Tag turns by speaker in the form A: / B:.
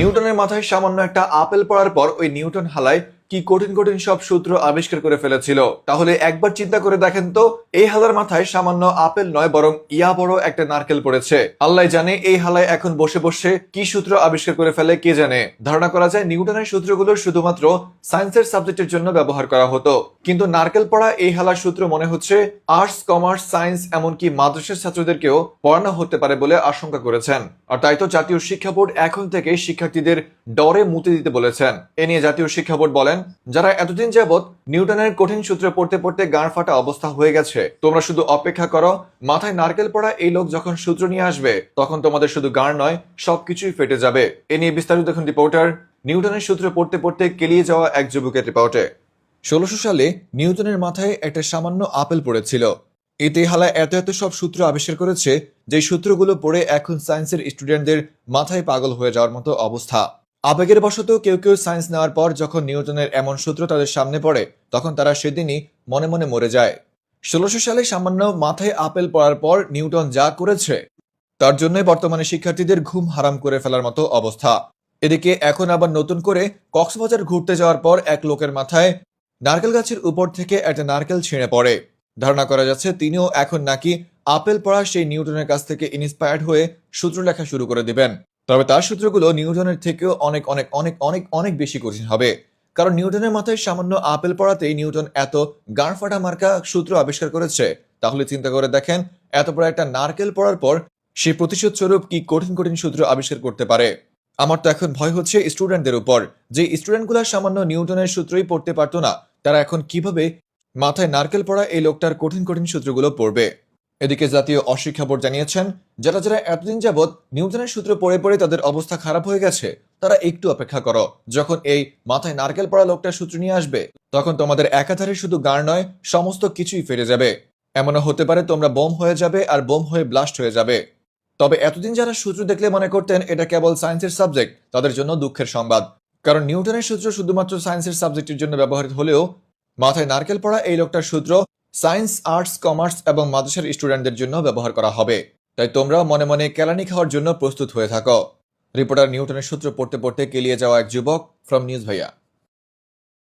A: নিউটনের মাথায় সামান্য একটা আপেল পড়ার পর ওই নিউটন হালায় কি কঠিন কঠিন সব সূত্র আবিষ্কার করে ফেলেছিল। তাহলে একবার চিন্তা করে দেখেন তো, এই হালার মাথায় সামান্য আপেল নয় বরং ইয়া বড় একটা নারকেল পড়েছে। আল্লাহ জানে এই হালায় এখন বসে বসে কি সূত্র আবিষ্কার করে ফেলে কে জানে। ধারণা করা যায় নিউটনের সূত্রগুলো শুধুমাত্র সায়েন্সের সাবজেক্টের জন্য ব্যবহার করা হতো, কিন্তু নারকেল পড়া এই হালার সূত্র মনে হচ্ছে আর্টস, কমার্স, সায়েন্স এমনকি মাদ্রাসার ছাত্রদেরকেও পড়ানো হতে পারে বলে আশঙ্কা করেছেন। আর তাই তো জাতীয় শিক্ষা বোর্ড এখন থেকে শিক্ষার্থীদের ডরে মুতে দিতে বলেছেন। এ নিয়ে জাতীয় শিক্ষা বোর্ড বলেন, যারা এতদিন যাবৎ নিউটনের কঠিন সূত্র পড়তে পড়তে গাঁড় ফাটা অবস্থা হয়ে গেছে, তোমরা শুধু অপেক্ষা করো। মাথায় নারকেল পড়া এই লোক যখন সূত্র নিয়ে আসবে তখন তোমাদের শুধু গাঁড় নয়, সবকিছুই ফেটে যাবে। এ নিয়ে বিস্তারিত দেখুন রিপোর্টার। নিউটনের সূত্র পড়তে পড়তে কেলিয়ে যাওয়া এক যুবকের রিপোর্টে। 1600 সালে নিউটনের মাথায় একটা সামান্য আপেল পড়েছিল। এতে হালা এত এত সব সূত্র আবিষ্কার করেছে যে সূত্রগুলো পড়ে এখন সায়েন্সের স্টুডেন্টদের মাথায় পাগল হয়ে যাওয়ার মতো অবস্থা। আবেগের বশত কেউ কেউ সায়েন্স নেওয়ার পর যখন নিউটনের এমন সূত্র তাদের সামনে পড়ে তখন তারা সেদিনই মনে মনে মরে যায়। 1600 সালে সামান্য মাথায় আপেল পড়ার পর নিউটন যা করেছে তার জন্যই বর্তমানে শিক্ষার্থীদের ঘুম হারাম করে ফেলার মতো অবস্থা। এদিকে এখন আবার নতুন করে কক্সবাজার ঘুরতে যাওয়ার পর এক লোকের মাথায় নারকেল গাছের উপর থেকে একটা নারকেল ছিঁড়ে পড়ে। ধারণা করা যাচ্ছে তিনিও এখন নাকি আপেল পড়া সেই নিউটনের কাছ থেকে ইন্সপায়ার্ড হয়ে সূত্র লেখা শুরু করে দিবেন। তবে তার সূত্রগুলো নিউটনের থেকেও অনেক অনেক অনেক অনেক অনেক বেশি কঠিন হবে, কারণ নিউটনের মাথায় সামান্য আপেল পড়াতেই নিউটন এত গাঁড় ফাটা মার্কা সূত্র আবিষ্কার করেছে। তাহলে চিন্তা করে দেখেন, এত বড় একটা নারকেল পড়ার পর সে প্রতিশোধ স্বরূপ কি কঠিন কঠিন সূত্র আবিষ্কার করতে পারে। আমার তো এখন ভয় হচ্ছে স্টুডেন্টদের উপর, যে স্টুডেন্টগুলো সামান্য নিউটনের সূত্রই পড়তে পারতো না, তারা এখন কিভাবে মাথায় নারকেল পড়া এই লোকটার কঠিন কঠিন সূত্রগুলো পড়বে। এদিকে জাতীয় অশিক্ষা বোর্ড জানিয়েছেন, যারা যারা এতদিন যাবৎ নিউটনের সূত্র পড়ে পড়ে তাদের অবস্থা খারাপ হয়ে গেছে, তারা একটু অপেক্ষা করো। যখন এই মাথায় নারকেল পড়া লোকটার সূত্র নিয়ে আসবে তখন তোমাদের একাধারে শুধু গাঁড় নয়, সমস্ত কিছুই ফেটে যাবে। এমনও হতে পারে তোমরা বোম হয়ে যাবে আর বোম হয়ে ব্লাস্ট হয়ে যাবে। তবে এতদিন যারা সূত্র দেখলে মনে করতেন এটা কেবল সায়েন্সের সাবজেক্ট, তাদের জন্য দুঃখের সংবাদ, কারণ নিউটনের সূত্র শুধুমাত্র সায়েন্সের সাবজেক্টের জন্য ব্যবহৃত হলেও মাথায় নারকেল পড়া এই লোকটার সূত্র সায়েন্স, আর্টস, কমার্স এবং মাদ্রাসার স্টুডেন্টদের জন্য ব্যবহার করা হবে। তাই তোমরা মনে মনে কেলানি খাওয়ার জন্য প্রস্তুত হয়ে থাকো। রিপোর্টার। নিউটনের সূত্র পড়তে পড়তে কেলিয়ে যাওয়া এক যুবক, ফ্রম নিউজ ভাইয়া।